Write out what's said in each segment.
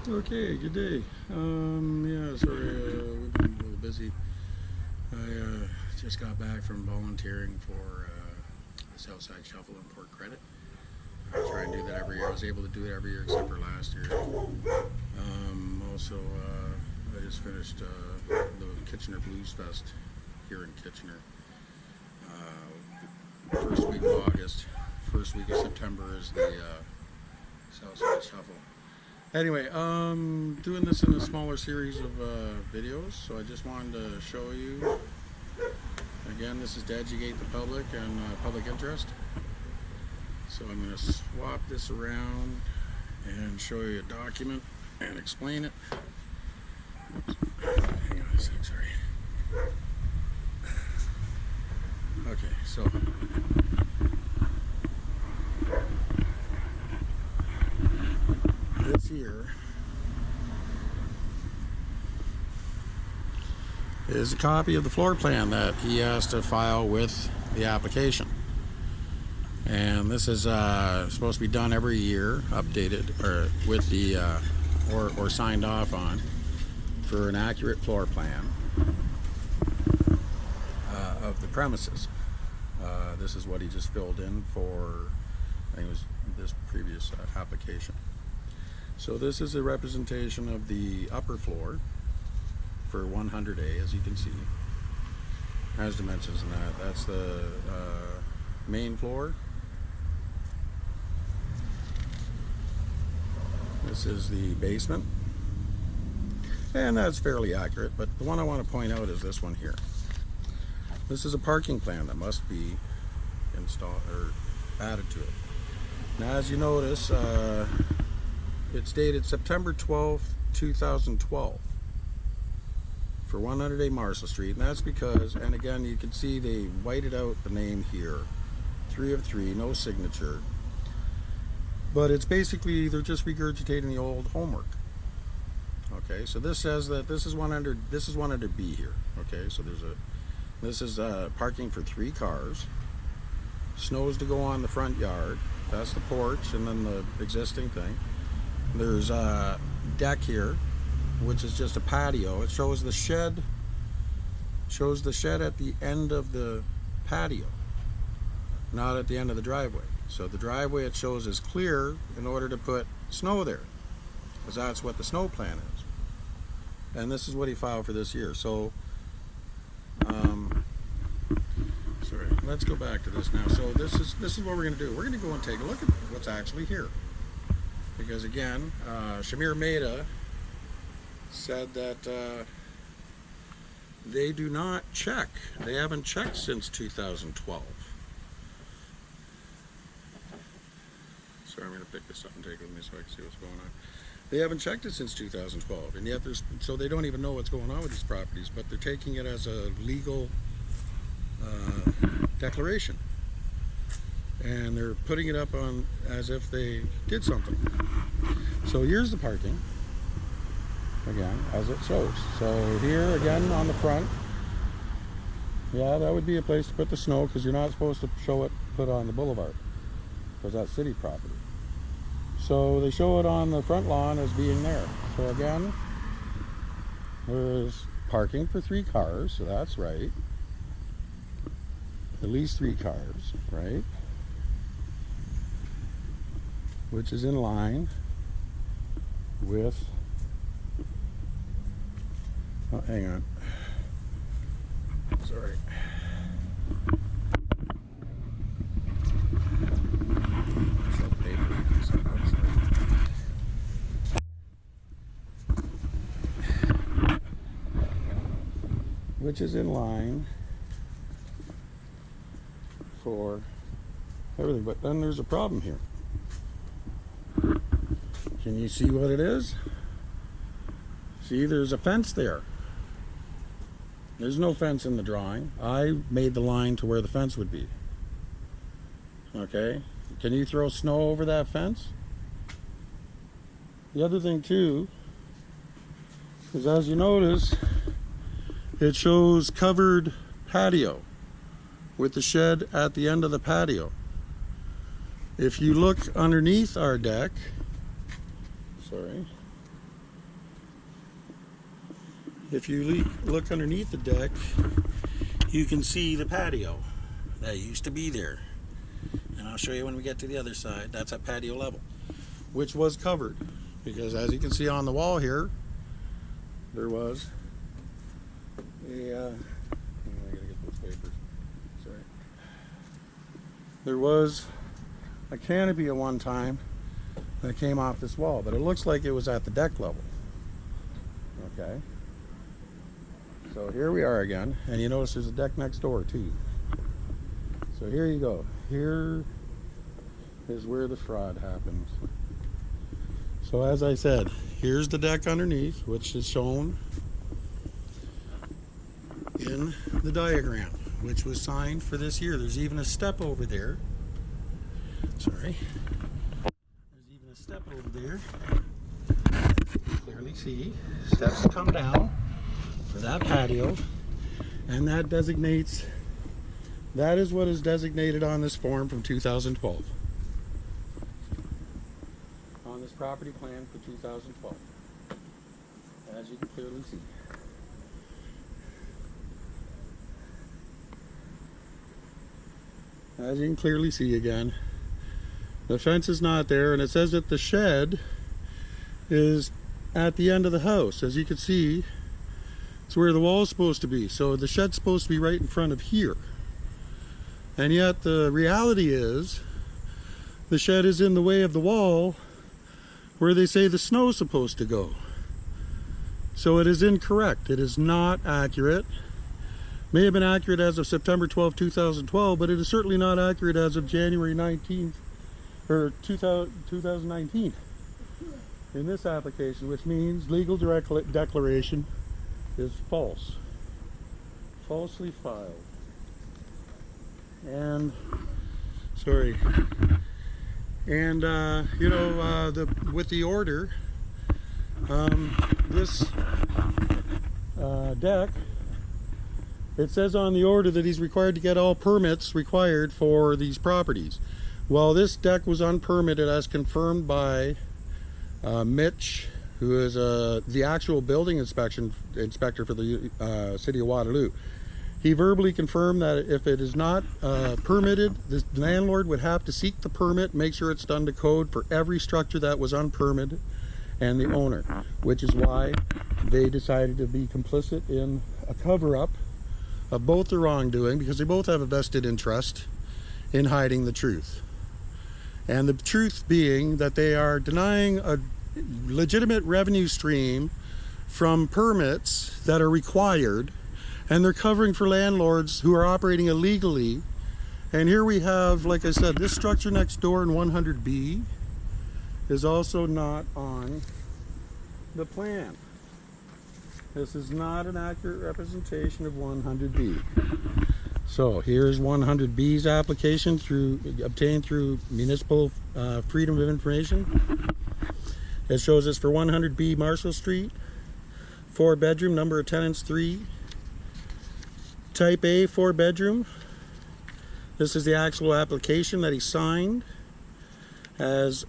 Okay, good day. Yeah, sorry, we've been a little busy. I just got back from volunteering for the Southside Shuffle and Port Credit. I try and do that every year. I was able to do it every year except for last year. Also, I just finished the Kitchener Blues Fest here in Kitchener. First week of August, first week of September is the Southside Shuffle. Anyway, doing this in a smaller series of videos, so I just wanted to show you. Again, this is to educate the public and public interest. So I'm going to swap this around and show you a document and explain it. Hang on a sec, sorry. Okay, so this here is a copy of the floor plan that he has to file with the application. And this is supposed to be done every year, updated, or with the or signed off on for an accurate floor plan of the premises. This is what he just filled in for, I think it was this previous application. So this is a representation of the upper floor for 100A, as you can see. Has dimensions in that. That's the main floor. This is the basement. And that's fairly accurate, but the one I want to point out is this one here. This is a parking plan that must be installed or added to it. Now, as you notice, it's dated September 12th, 2012 for 100A Marshall Street, and that's because, and again, you can see they whited out the name here, 3 of 3, no signature, but it's basically they're just regurgitating the old homework. Okay, so this says that this is 100B here. Okay, so this is parking for 3 cars. Snows to go on the front yard. That's the porch, and then the existing thing. There's a deck here, which is just a patio. It shows the shed. Shows the shed at the end of the patio, not at the end of the driveway. So the driveway it shows is clear in order to put snow there, because that's what the snow plan is. And this is what he filed for this year. So, sorry, let's go back to this now. So this is what we're going to do. We're going to go and take a look at what's actually here, because again, Shamir Mehta said that they do not check. They haven't checked since 2012. Sorry, I'm going to pick this up and take it with me so I can see what's going on. They haven't checked it since 2012, and yet so they don't even know what's going on with these properties, but they're taking it as a legal declaration, and they're putting it up on as if they did something. So here's the parking again, as it shows. So here again on the front, yeah, that would be a place to put the snow, because you're not supposed to show it put on the boulevard, because that's city property. So they show it on the front lawn as being there. So again, there's parking for 3 cars, so that's right. At least 3 cars, right? Which is in line with, oh, hang on. Sorry. Which is in line for everything, but then there's a problem here. Can you see what it is? See, there's a fence there. There's no fence in the drawing. I made the line to where the fence would be. Okay, can you throw snow over that fence? The other thing too is, as you notice, it shows covered patio with the shed at the end of the patio. If you look underneath our deck, sorry, if you look underneath the deck, you can see the patio that used to be there. And I'll show you when we get to the other side. That's at patio level, which was covered. Because as you can see on the wall here, there was a, I gotta get those papers. Sorry. There was a canopy at one time that came off this wall, but it looks like it was at the deck level. Okay. So here we are again, and you notice there's a deck next door too. So here you go. Here is where the fraud happens. So as I said, here's the deck underneath, which is shown in the diagram, which was signed for this year. There's even a step over there. Sorry. There's even a step over there. Clearly see. Steps come down for that patio. And that designates, that is what is designated on this form from 2012. On this property plan for 2012. As you can clearly see. As you can clearly see again, the fence is not there, and it says that the shed is at the end of the house. As you can see, it's where the wall is supposed to be. So the shed's supposed to be right in front of here. And yet the reality is, the shed is in the way of the wall where they say the snow is supposed to go. So it is incorrect. It is not accurate. May have been accurate as of September 12, 2012, but it is certainly not accurate as of January 19th, or 2019 in this application, which means legal declaration is false. Falsely filed. And, sorry. And, you know, with the order, this deck, it says on the order that he's required to get all permits required for these properties. Well, this deck was unpermitted as confirmed by Mitch, who is the actual building inspector for the city of Waterloo. He verbally confirmed that if it is not permitted, the landlord would have to seek the permit, make sure it's done to code for every structure that was unpermitted, and the owner, which is why they decided to be complicit in a cover-up of both the wrongdoing, because they both have a vested interest in hiding the truth. And the truth being that they are denying a legitimate revenue stream from permits that are required, and they're covering for landlords who are operating illegally. And here we have, like I said, this structure next door in 100B is also not on the plan. This is not an accurate representation of 100B. So here's 100B's application obtained through Municipal Freedom of Information. It shows us for 100B Marshall Street, 4-bedroom, number of tenants 3, type A, 4-bedroom. This is the actual application that he signed as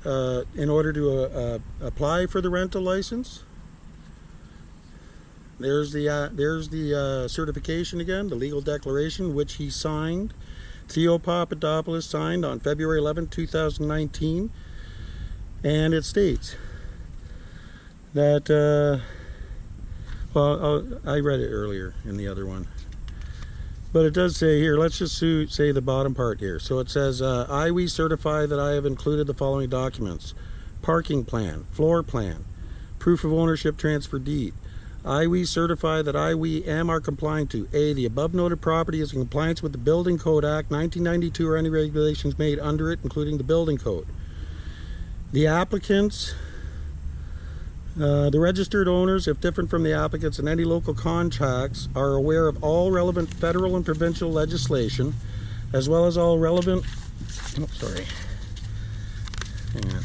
in order to apply for the rental license. There's the certification again, the legal declaration, which he signed. Theo Papadopoulos signed on February 11, 2019. And it states that, well, I read it earlier in the other one. But it does say here, let's just say the bottom part here. So it says, we certify that I have included the following documents: parking plan, floor plan, proof of ownership transfer deed. We certify that we are complying to A, the above noted property is in compliance with the Building Code Act 1992 or any regulations made under it, including the building code. The applicants, the registered owners, if different from the applicants, and any local contracts are aware of all relevant federal and provincial legislation, as well as all relevant, oh, sorry, hang on,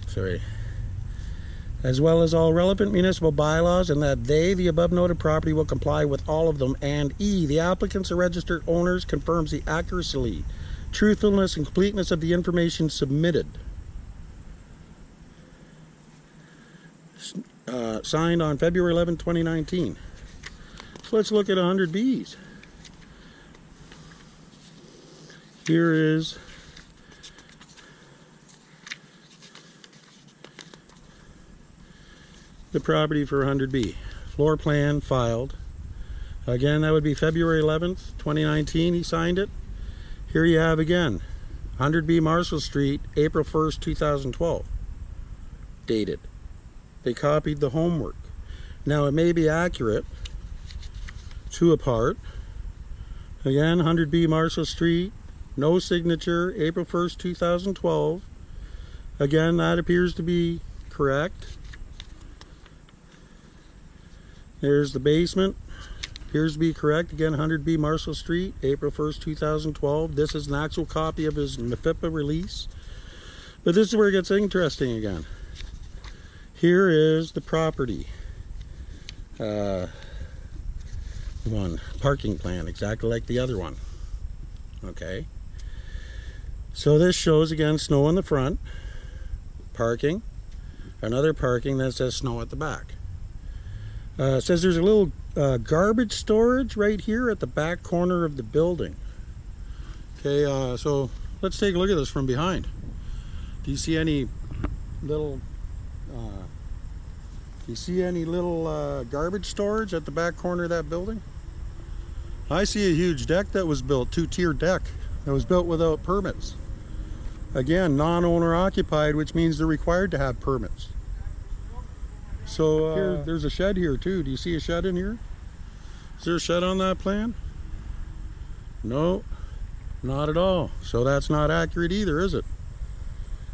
sorry, as well as all relevant municipal bylaws, and that they, the above noted property, will comply with all of them. And E, the applicants or registered owners confirms the accuracy, truthfulness, and completeness of the information submitted. signed on February 11, 2019. So let's look at 100 Bs. Here is the property for 100B. Floor plan filed. Again, that would be February 11th, 2019. He signed it. Here you have again, 100B Marshall Street, April 1st, 2012. Dated. They copied the homework. Now it may be accurate to a part. Again, 100B Marshall Street, no signature, April 1st, 2012. Again, that appears to be correct. There's the basement. Appears to be correct. Again, 100B Marshall Street, April 1st, 2012. This is an actual copy of his MFIPA release. But this is where it gets interesting again. Here is the property. One parking plan, exactly like the other one. Okay. So this shows again snow in the front, parking, another parking that says snow at the back. It says there's a little garbage storage right here at the back corner of the building. Okay, so let's take a look at this from behind. Do you see any little garbage storage at the back corner of that building? I see a huge deck that was built, two-tier deck that was built without permits. Again, non-owner occupied, which means they're required to have permits. So here, there's a shed here too. Do you see a shed in here? Is there a shed on that plan? No, not at all. So that's not accurate either, is it?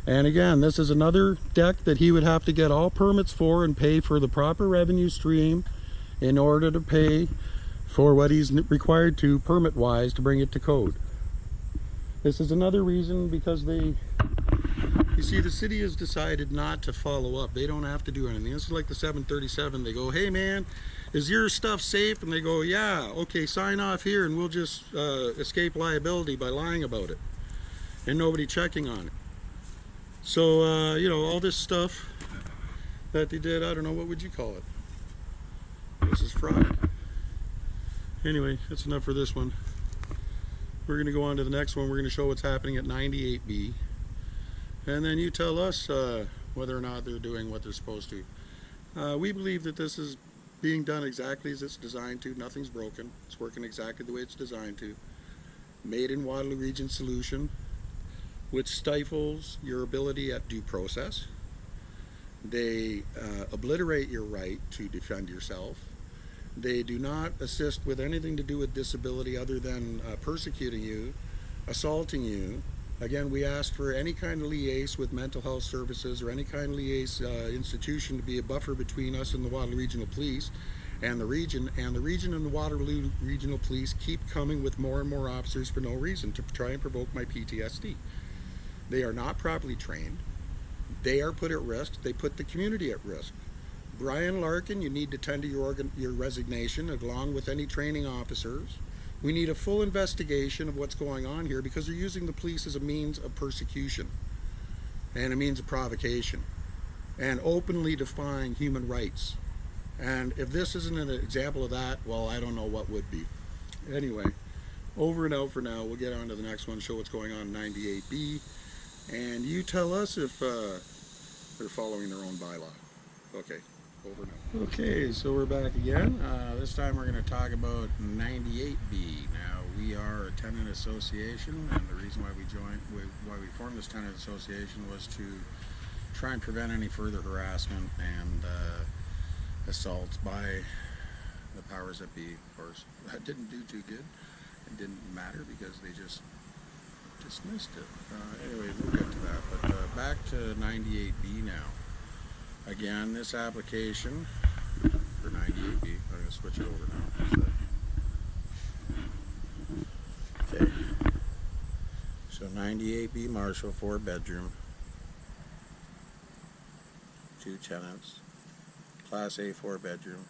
And again, this is another deck that he would have to get all permits for and pay for the proper revenue stream in order to pay for what he's required to permit-wise to bring it to code. This is another reason because you see, the city has decided not to follow up. They don't have to do anything. This is like the 737. They go, hey man, is your stuff safe? And they go, yeah, okay, sign off here and we'll just escape liability by lying about it. And nobody checking on it. So, you know, all this stuff that they did, I don't know, what would you call it? This is fraud. Anyway, that's enough for this one. We're going to go on to the next one. We're going to show what's happening at 98B. And then you tell us whether or not they're doing what they're supposed to. We believe that this is being done exactly as it's designed to. Nothing's broken. It's working exactly the way it's designed to. Made in Waterloo Region solution, which stifles your ability at due process. They obliterate your right to defend yourself. They do not assist with anything to do with disability other than persecuting you, assaulting you. Again, we asked for any kind of liaise with mental health services or any kind of liaise institution to be a buffer between us and the Waterloo Regional Police and the region. And the region and the Waterloo Regional Police keep coming with more and more officers for no reason to try and provoke my PTSD. They are not properly trained. They are put at risk. They put the community at risk. Brian Larkin, you need to tender your resignation along with any training officers. We need a full investigation of what's going on here because they're using the police as a means of persecution and a means of provocation and openly defying human rights. And if this isn't an example of that, well, I don't know what would be. Anyway, over and out for now. We'll get on to the next one, show what's going on in 98B. And you tell us if they're following their own bylaw. Okay. Over now. Okay, so we're back again. This time we're going to talk about 98B. Now, we are a tenant association, and the reason why we formed this tenant association was to try and prevent any further harassment and assaults by the powers that be. Of course, that didn't do too good. It didn't matter because they just dismissed it. Anyway, we'll get to that. But back to 98B now. Again, this application for 98B, I'm going to switch it over now. Okay. So 98B Marshall, 4-bedroom, 2 tenants, Class A 4-bedroom.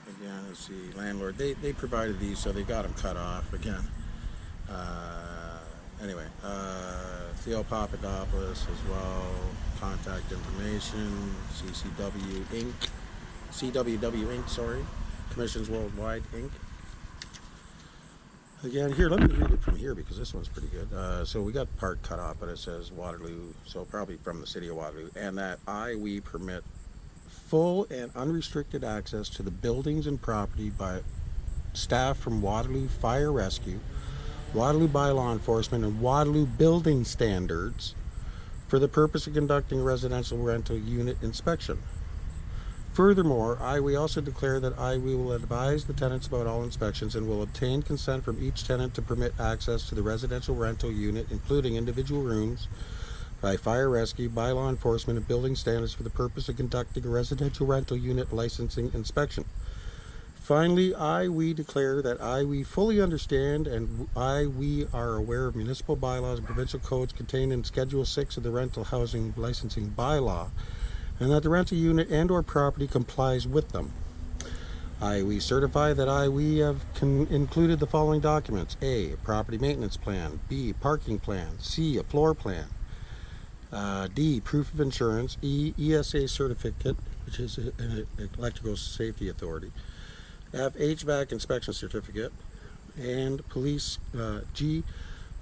Again, it's the landlord. They provided these, so they got them cut off again. Anyway, Theo Papadopoulos as well. Contact information, CCW Inc. CWW Inc. Sorry, Commissions Worldwide Inc. Again, here, let me read it from here because this one's pretty good. So we got part cut off, but it says Waterloo, so probably from the city of Waterloo, and that we permit full and unrestricted access to the buildings and property by staff from Waterloo Fire Rescue, Waterloo by Law Enforcement, and Waterloo Building Standards for the purpose of conducting a residential rental unit inspection. Furthermore, we also declare that we will advise the tenants about all inspections and will obtain consent from each tenant to permit access to the residential rental unit, including individual rooms, by fire rescue, by law enforcement, and building standards for the purpose of conducting a residential rental unit licensing inspection. Finally, we declare that we fully understand and we are aware of municipal bylaws and provincial codes contained in Schedule 6 of the Rental Housing Licensing Bylaw, and that the rental unit and or property complies with them. We certify that we have included the following documents: A, a property maintenance plan; B, parking plan; C, a floor plan; D, proof of insurance; E, ESA certificate, which is an electrical safety authority; F, HVAC inspection certificate; and G,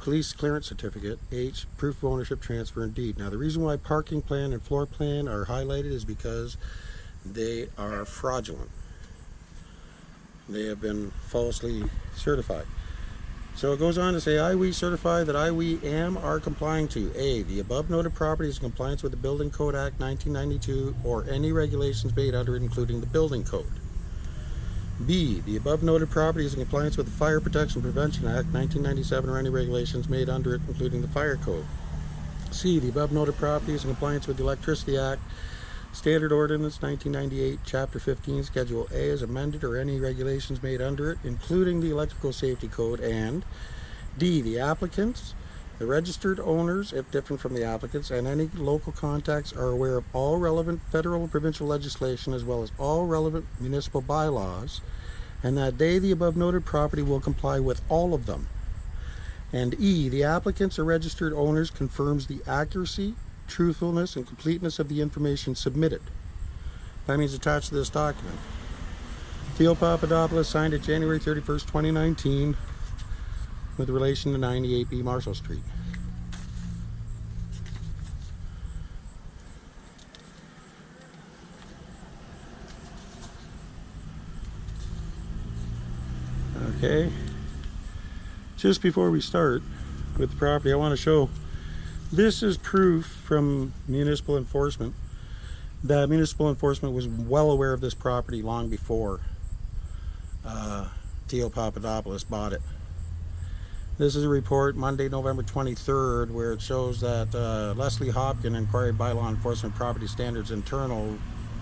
police clearance certificate; H, proof of ownership, transfer, and deed. Now, the reason why parking plan and floor plan are highlighted is because they are fraudulent. They have been falsely certified. So it goes on to say, we certify that are complying to A, the above noted property is in compliance with the Building Code Act 1992 or any regulations made under it, including the Building Code. B, the above noted property is in compliance with the Fire Protection Prevention Act 1997 or any regulations made under it, including the Fire Code. C, the above noted property is in compliance with the Electricity Act, Standard Ordinance 1998, Chapter 15, Schedule A as amended or any regulations made under it, including the Electrical Safety Code. And D, the applicants, the registered owners, if different from the applicants, and any local contacts are aware of all relevant federal and provincial legislation as well as all relevant municipal bylaws, and that the above noted property will comply with all of them. And E, the applicants or registered owners confirms the accuracy, truthfulness, and completeness of the information submitted. That means attached to this document. Theo Papadopoulos signed it January 31st, 2019 with relation to 98B Marshall Street. Okay, just before we start with the property, I want to show this is proof from municipal enforcement that municipal enforcement was well aware of this property long before Theo Papadopoulos bought it. This is a report Monday, November 23rd, where it shows that Leslie Hopkin, inquired by Law Enforcement Property Standards Internal,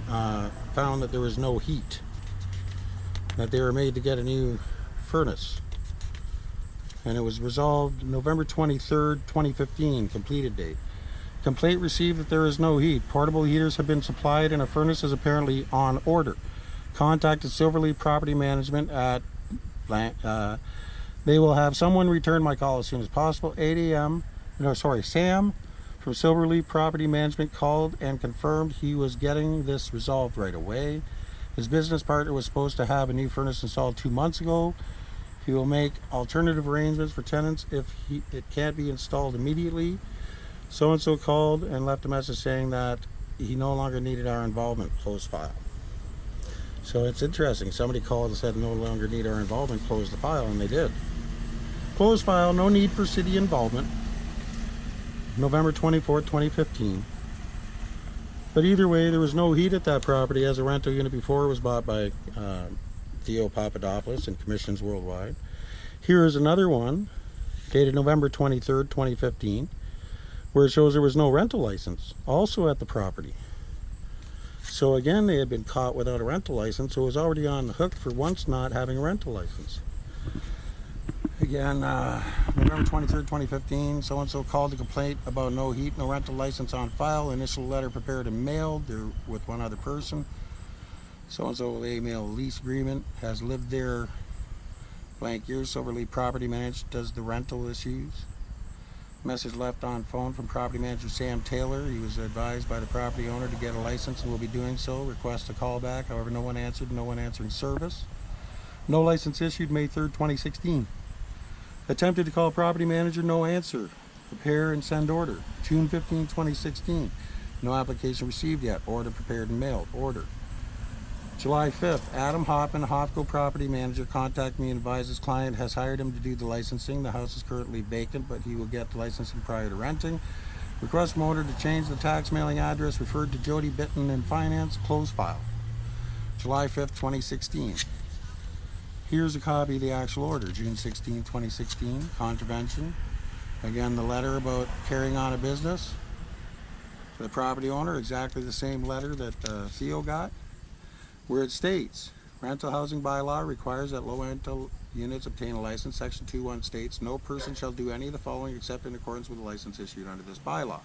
found that there was no heat, that they were made to get a new furnace, and it was resolved November 23rd, 2015, completed date. Complaint received that there is no heat. Portable heaters have been supplied and a furnace is apparently on order. Contacted Silverleaf Property Management at they will have someone return my call as soon as possible. 8 a.m. Sam from Silverleaf Property Management called and confirmed he was getting this resolved right away. His business partner was supposed to have a new furnace installed 2 months ago. He will make alternative arrangements for tenants if it can't be installed immediately. So-and-so called and left a message saying that he no longer needed our involvement. Close file. So it's interesting. Somebody called and said no longer need our involvement. Close the file, and they did. Close file. No need for city involvement. November 24th, 2015. But either way, there was no heat at that property as a rental unit before it was bought by Theo Papadopoulos and Commissions Worldwide. Here is another one dated November 23rd, 2015, where it shows there was no rental license also at the property. So again, they had been caught without a rental license, so it was already on the hook for once not having a rental license. Again, November 23rd, 2015, so-and-so called to complaint about no heat, no rental license on file. Initial letter prepared and mailed. They're with one other person. So-and-so will email lease agreement, has lived there blank years. Silverleaf Property Management does the rental issues. Message left on phone from property manager Sam Taylor. He was advised by the property owner to get a license and will be doing so. Request a call back. However, no one answered. No one answering service. No license issued May 3rd, 2016. Attempted to call property manager. No answer. Prepare and send order. June 15, 2016. No application received yet. Order prepared and mailed. Order. July 5th, Adam Hoppin, Hofco property manager, contacted me and advised his client has hired him to do the licensing. The house is currently vacant, but he will get the licensing prior to renting. Request from owner to change the tax mailing address referred to Jody Bitton in finance. Close file. July 5th, 2016. Here's a copy of the actual order. June 16, 2016. Contravention. Again, the letter about carrying on a business. The property owner, exactly the same letter that Theo got, where it states, rental housing bylaw requires that low rental units obtain a license. Section 2.1 states, no person shall do any of the following except in accordance with the license issued under this bylaw.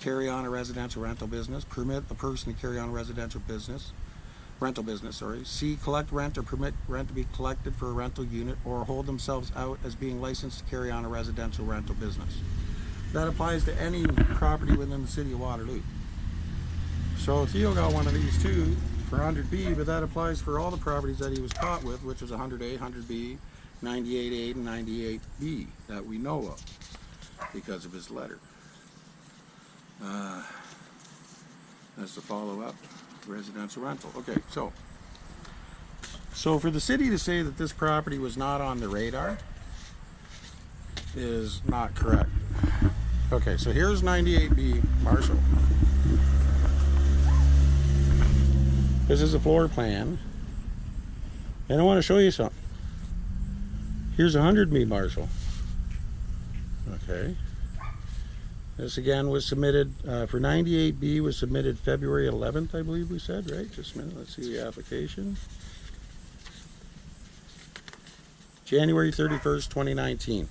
Carry on a residential rental business, permit the person to carry on a rental business, C, collect rent or permit rent to be collected for a rental unit or hold themselves out as being licensed to carry on a residential rental business. That applies to any property within the city of Waterloo. So Theo got one of these too, for 100B, but that applies for all the properties that he was caught with, which was 100A, 100B, 98A, and 98B that we know of because of his letter. That's the follow-up, residential rental. Okay, so for the city to say that this property was not on the radar is not correct. Okay, so here's 98B Marshall. This is a floor plan, and I want to show you something. Here's 100B Marshall. Okay. This again was submitted for 98B, was submitted February 11th, I believe we said, right? Just a minute, let's see the application. January 31st, 2019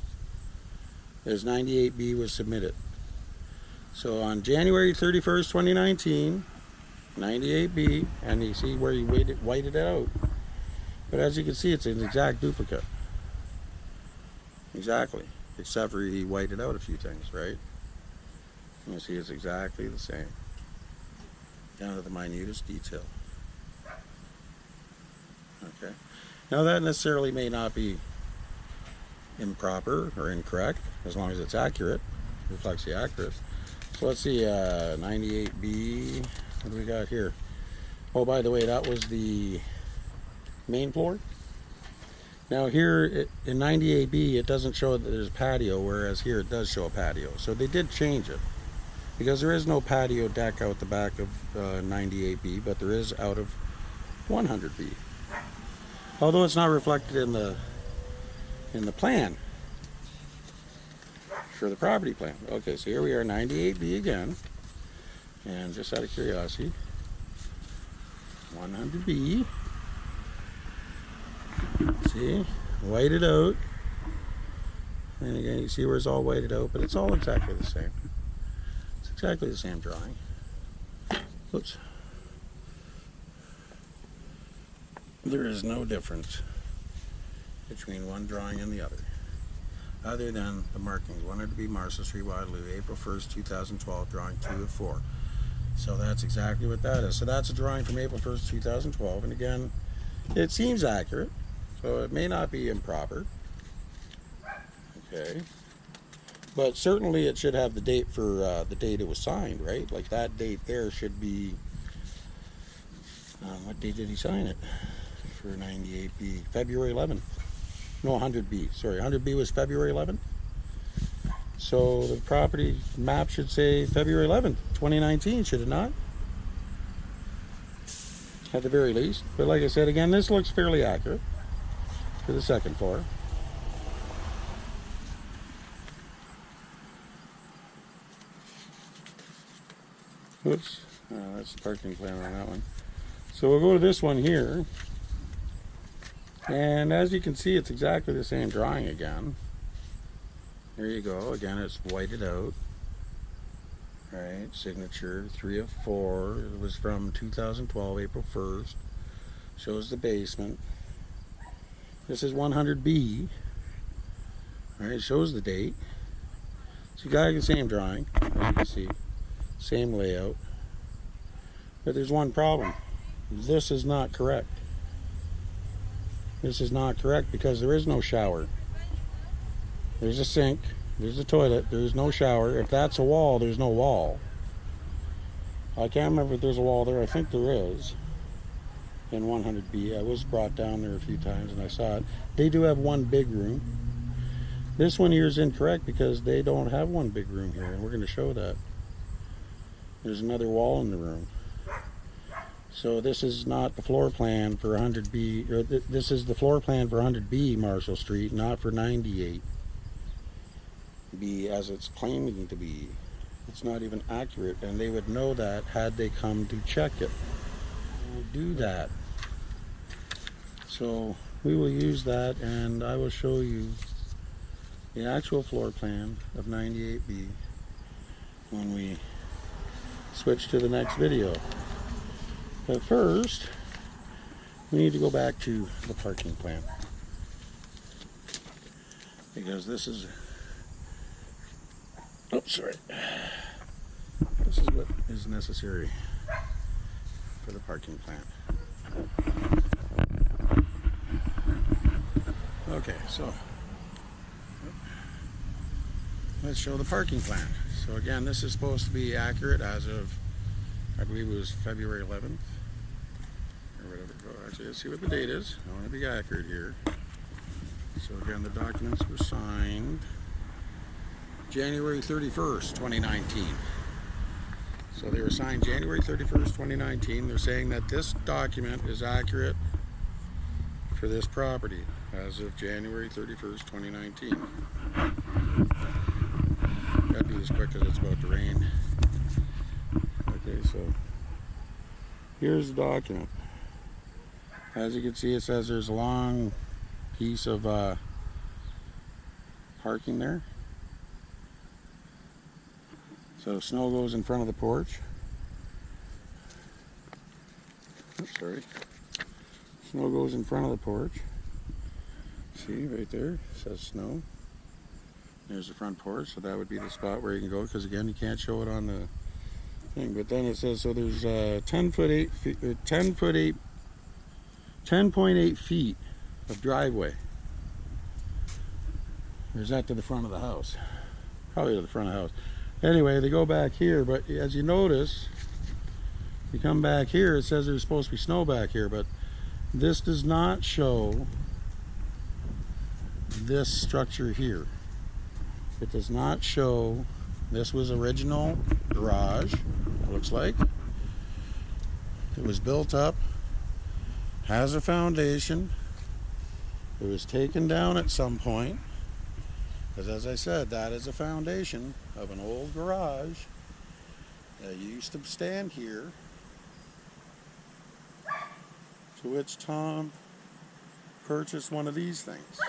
is 98B was submitted. So on January 31st, 2019, 98B, and you see where he whited it out. But as you can see, it's an exact duplicate. Exactly. Except for he whited out a few things, right? You see it's exactly the same. Down to the minutest detail. Okay. Now that necessarily may not be improper or incorrect, as long as it's accurate, reflects the accuracy. So let's see, 98B, what do we got here? Oh, by the way, that was the main floor. Now here in 98B, it doesn't show that there's a patio, whereas here it does show a patio. So they did change it, because there is no patio deck out the back of 98B, but there is out of 100B. Although it's not reflected in the plan for the property plan. Okay, so here we are, 98B again, and just out of curiosity, 100B. See, whited out, and again you see where it's all whited out, but it's all exactly the same. It's exactly the same drawing. Oops. There is no difference between one drawing and the other than the markings. 100B Marshall Street, Waterloo, April 1st, 2012, drawing 2 of 4. So that's exactly what that is. So that's a drawing from April 1st, 2012, and again, it seems accurate, so it may not be improper. Okay. But certainly it should have the date for the date it was signed, right? Like that date there should be, what date did he sign it? For 98B, February 11th. No, 100B, sorry, 100B was February 11th. So the property map should say February 11th, 2019, should it not? At the very least. But like I said, again, this looks fairly accurate for the second floor. Oops, that's the parking plan on that one. So we'll go to this one here. And as you can see, it's exactly the same drawing again. There you go. Again, it's whited out. Right, signature 3 of 4. It was from 2012, April 1st. Shows the basement. This is 100B. All right, shows the date. So you got the same drawing, as you can see, same layout, but there's one problem. This is not correct. This is not correct because there is no shower. There's a sink, there's a toilet, there's no shower. If that's a wall, there's no wall. I can't remember if there's a wall there. I think there is in 100B. I was brought down there a few times and I saw it. They do have one big room. This one here is incorrect because they don't have one big room here, and we're going to show that. There's another wall in the room. So this is not the floor plan for 100B, or this is the floor plan for 100B Marshall Street, not for 98B as it's claiming to be. It's not even accurate, and they would know that had they come to check it. We'll do that. So we will use that, and I will show you the actual floor plan of 98B when we switch to the next video. But first, we need to go back to the parking plan, because this is, oops, sorry, this is what is necessary for the parking plan. Okay, so let's show the parking plan. So again, this is supposed to be accurate as of, I believe it was February 11th. Or whatever. Oh, actually, let's see what the date is. I want to be accurate here. So again, the documents were signed January 31st, 2019. So they were signed January 31st, 2019. They're saying that this document is accurate for this property as of January 31st, 2019. Gotta do this quick because it's about to rain. Okay, so here's the document. As you can see, it says there's a long piece of parking there. So snow goes in front of the porch. Oops, sorry. Snow goes in front of the porch. See, right there, it says snow. There's the front porch, so that would be the spot where you can go, because again, you can't show it on the thing. But then it says, so there's 10.8 feet of driveway. There's that to the front of the house. Probably to the front of the house. Anyway, they go back here, but as you notice, you come back here, it says there's supposed to be snow back here, but this does not show this structure here. It does not show, this was original garage, it looks like. It was built up, has a foundation. It was taken down at some point, because as I said, that is a foundation of an old garage that used to stand here, to which Tom purchased one of these things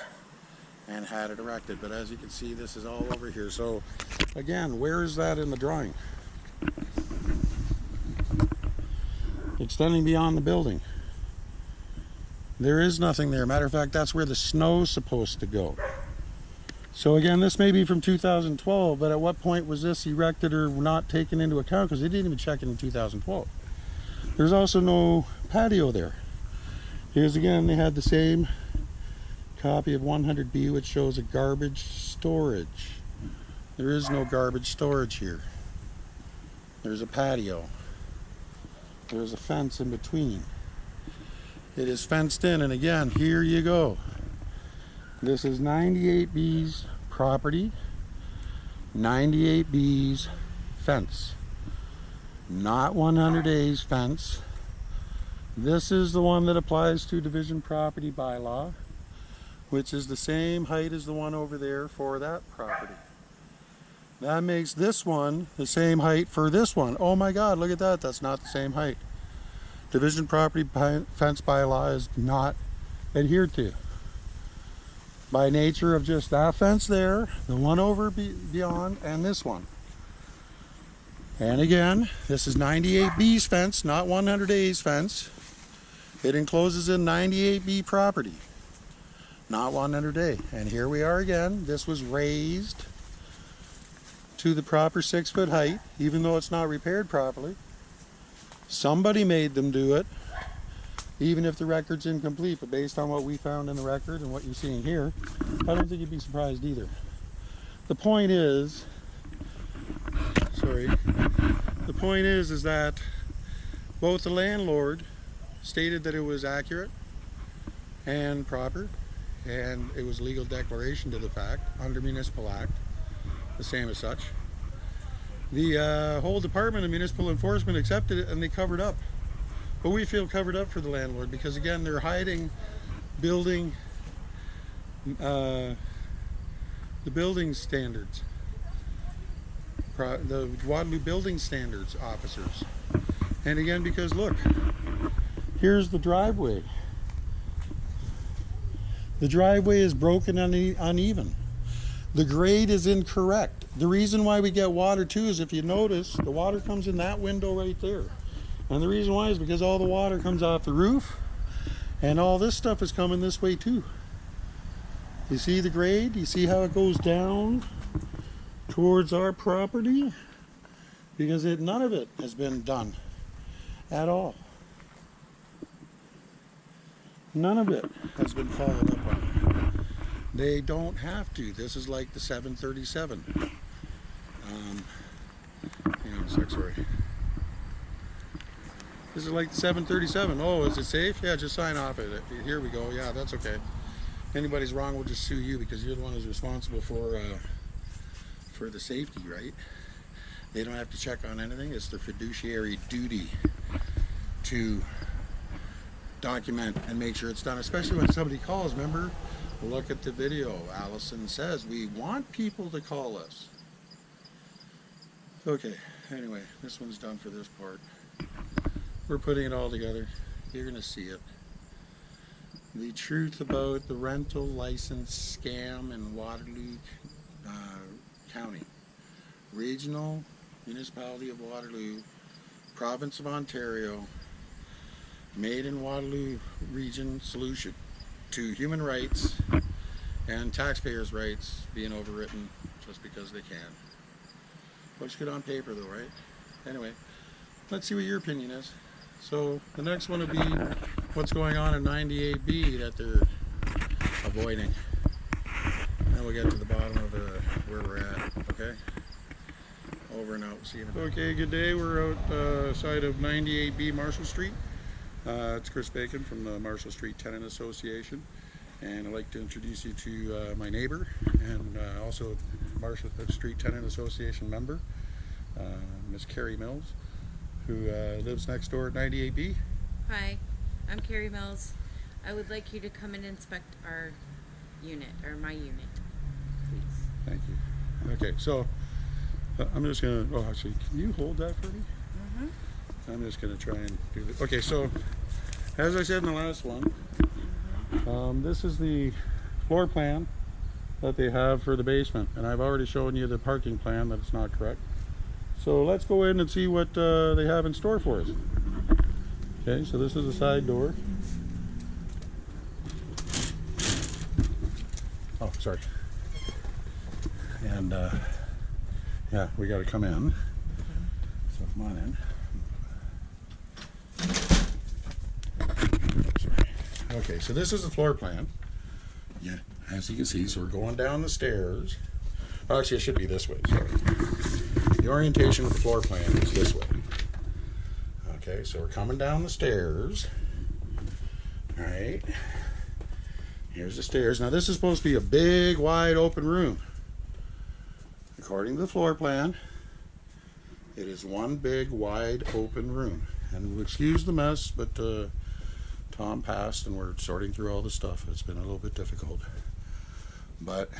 and had it erected. But as you can see, this is all over here. So again, where is that in the drawing? Extending beyond the building. There is nothing there. Matter of fact, that's where the snow's supposed to go. So again, this may be from 2012, but at what point was this erected or not taken into account? Because they didn't even check it in 2012. There's also no patio there. Here's again, they had the same copy of 100B, which shows a garbage storage. There is no garbage storage here. There's a patio. There's a fence in between. It is fenced in, and again, here you go. This is 98B's property, 98B's fence, not 100A's fence. This is the one that applies to division property bylaw, which is the same height as the one over there for that property. That makes this one the same height for this one. Oh my God, look at that, that's not the same height. Division property fence bylaw is not adhered to. By nature of just that fence there, the one over beyond, and this one. And again, this is 98B's fence, not 100A's fence. It encloses in 98B property, not 100A. And here we are again. This was raised to the proper 6-foot height, even though it's not repaired properly. Somebody made them do it, even if the record's incomplete, but based on what we found in the record and what you're seeing here, I don't think you'd be surprised either. The point is, is that both the landlord stated that it was accurate and proper, and it was legal declaration to the fact under Municipal Act, the same as such. The whole Department of Municipal Enforcement accepted it and they covered up. But we feel covered up for the landlord because, again, they're hiding building, the building standards, the Waterloo building standards officers. And again, because look, here's the driveway. The driveway is broken and uneven. The grade is incorrect. The reason why we get water too is, if you notice, the water comes in that window right there. And the reason why is because all the water comes off the roof, and all this stuff is coming this way too. You see the grade? You see how it goes down towards our property? Because none of it has been done at all. None of it has been followed up on. They don't have to. This is like the 737. Hang on a sec, sorry. This is like the 737. Oh, is it safe? Yeah, just sign off it. Here we go. Yeah, that's okay. If anybody's wrong, we'll just sue you because you're the one who's responsible for the safety, right? They don't have to check on anything. It's their fiduciary duty to document and make sure it's done, especially when somebody calls. Remember, look at the video. Allison says we want people to call us. Okay, anyway, this one's done for this part. We're putting it all together. You're going to see it. The truth about the rental license scam in Waterloo County. Regional Municipality of Waterloo, Province of Ontario, made in Waterloo Region solution to human rights and taxpayers' rights being overwritten just because they can. Looks good on paper though, right? Anyway, let's see what your opinion is. So the next one will be what's going on in 98B that they're avoiding. Then we'll get to the bottom of where we're at, okay? Over and out. See you in a bit. Okay, good day. We're outside of 98B Marshall Street. It's Chris Bacon from the Marshall Street Tenant Association, and I'd like to introduce you to my neighbor and also Marshall Street Tenant Association member, Miss Carrie Mills, who lives next door at 98B. Hi, I'm Carrie Mills. I would like you to come and inspect our unit, or my unit, please. Thank you. Okay, so I'm just going to, actually, can you hold that for me? Mm-hmm. I'm just going to try and do this. Okay, so as I said in the last one, this is the floor plan that they have for the basement, and I've already shown you the parking plan that it's not correct. So let's go in and see what they have in store for us. Okay, so this is the side door. Oh, sorry. And yeah, we got to come in. So come on in. Sorry. Okay, so this is the floor plan. Yeah, as you can see, so we're going down the stairs. Oh, actually, it should be this way. Sorry. The orientation of the floor plan is this way. Okay, so we're coming down the stairs. All right. Here's the stairs. Now, this is supposed to be a big, wide open room. According to the floor plan, it is one big, wide open room. And excuse the mess, but Tom passed and we're sorting through all the stuff. It's been a little bit difficult. But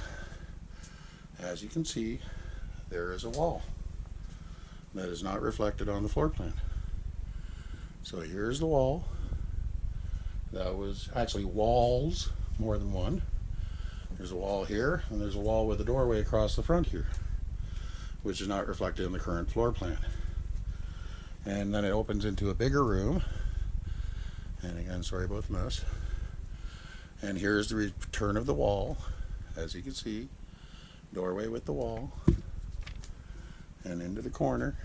as you can see, there is a wall that is not reflected on the floor plan. So here's the wall. That was actually walls, more than one. There's a wall here, and there's a wall with a doorway across the front here, which is not reflected in the current floor plan. And then it opens into a bigger room. And again, sorry about the mess. And here's the return of the wall. As you can see, doorway with the wall. and into the corner.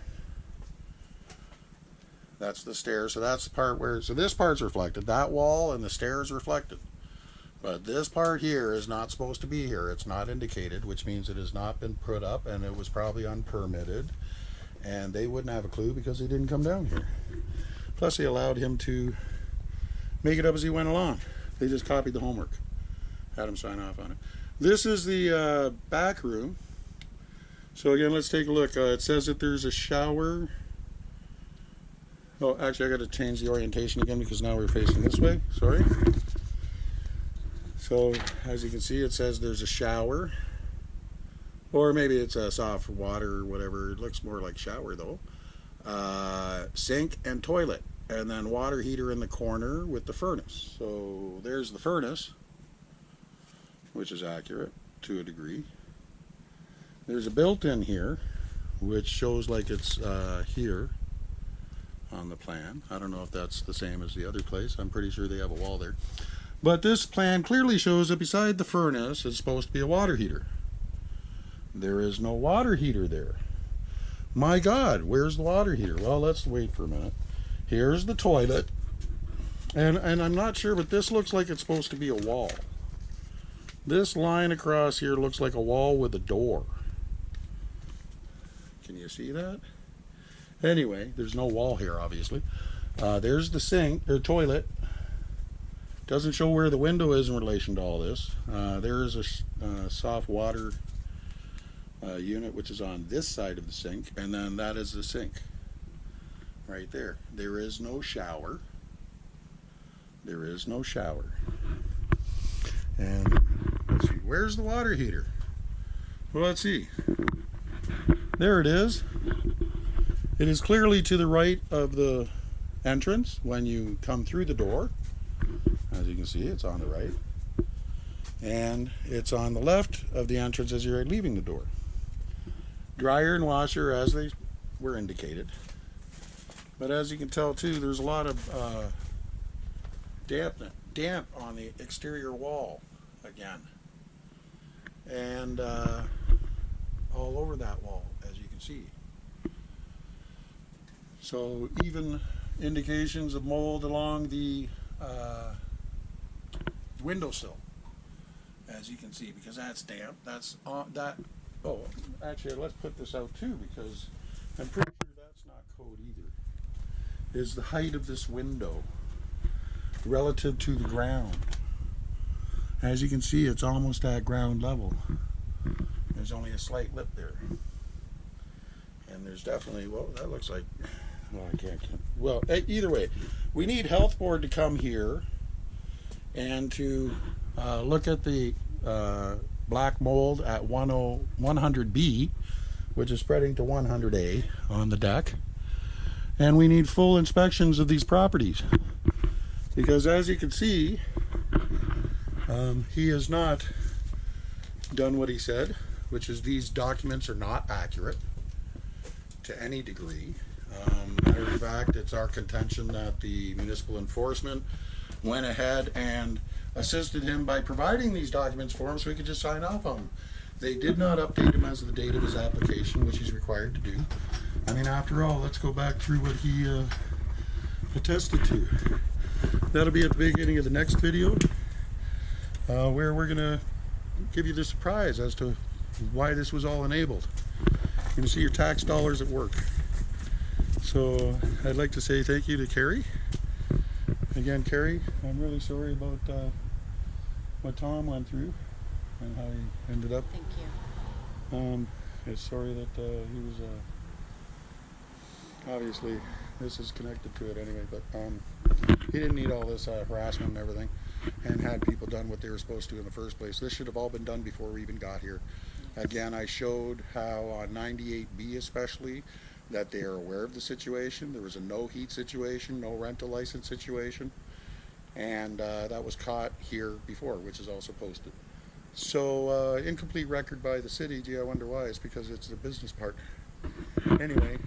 That's the stairs. So that's the part where, so this part's reflected. That wall and the stairs reflected. But this part here is not supposed to be here. It's not indicated, which means it has not been put up, and it was probably unpermitted. And they wouldn't have a clue because they didn't come down here. Plus, they allowed him to make it up as he went along. They just copied the homework. Had him sign off on it. This is the back room. So again, let's take a look. It says that there's a shower. Oh, actually, I got to change the orientation again because now we're facing this way. Sorry. So, as you can see, it says there's a shower. Or maybe it's a soft water or whatever. It looks more like shower, though. Sink and toilet. And then water heater in the corner with the furnace. So, there's the furnace, which is accurate to a degree. There's a built-in here, which shows like it's here on the plan. I don't know if that's the same as the other place. I'm pretty sure they have a wall there. But this plan clearly shows that beside the furnace is supposed to be a water heater. There is no water heater there. My God, where's the water heater? Well, let's wait for a minute. Here's the toilet. And I'm not sure, but this looks like it's supposed to be a wall. This line across here looks like a wall with a door. Can you see that? Anyway, there's no wall here, obviously. There's the sink, or toilet. Doesn't show where the window is in relation to all this. There is a soft water unit, which is on this side of the sink, and then that is the sink. Right there. There is no shower. There is no shower. And let's see, where's the water heater? Well, let's see. There it is. It is clearly to the right of the entrance when you come through the door. As you can see, it's on the right. And it's on the left of the entrance as you're leaving the door. Dryer and washer as they were indicated. But as you can tell too, there's a lot of damp on the exterior wall again. And all over that wall, as you can see. So even indications of mold along the windowsill, as you can see, because that's damp. That's on that. Oh, actually, let's put this out too, because I'm pretty sure that's not code either. Is the height of this window relative to the ground? As you can see, it's almost at ground level. There's only a slight lip there, and there's definitely, well, that looks like, well, I can't. Well, either way, we need health board to come here and to look at the black mold at 100B, which is spreading to 100A on the deck. And we need full inspections of these properties, because as you can see, he has not done what he said, which is these documents are not accurate to any degree. Matter of fact, it's our contention that the municipal enforcement went ahead and assisted him by providing these documents for him so he could just sign off on them. They did not update him as of the date of his application, which he's required to do. I mean, after all, let's go back through what he attested to. That'll be at the beginning of the next video, where we're going to give you the surprise as to why this was all enabled. You can see your tax dollars at work. So I'd like to say thank you to Carrie. Again, Carrie, I'm really sorry about what Tom went through and how he ended up. Thank you. It's sorry that he was, obviously this is connected to it anyway, but he didn't need all this harassment and everything, and had people done what they were supposed to in the first place. This should have all been done before we even got here. Again, I showed how on 98B especially, that they are aware of the situation. There was a no heat situation, no rental license situation, and that was caught here before, which is also posted. So incomplete record by the city. Gee, I wonder why. It's because it's their business partner. Anyway,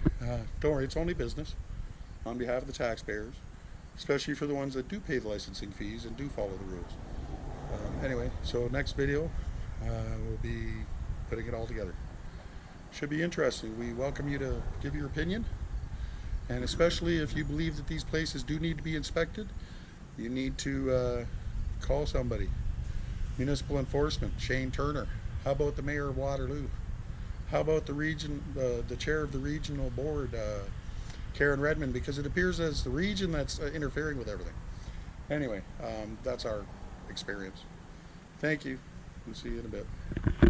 don't worry, it's only business on behalf of the taxpayers, especially for the ones that do pay the licensing fees and do follow the rules. Anyway, so next video we'll be putting it all together. Should be interesting. We welcome you to give your opinion, and especially if you believe that these places do need to be inspected, you need to call somebody. Municipal enforcement, Shane Turner. How about the mayor of Waterloo? How about the chair of the regional board, Karen Redmond? Because it appears as the region that's interfering with everything. Anyway, that's our experience. Thank you. We'll see you in a bit.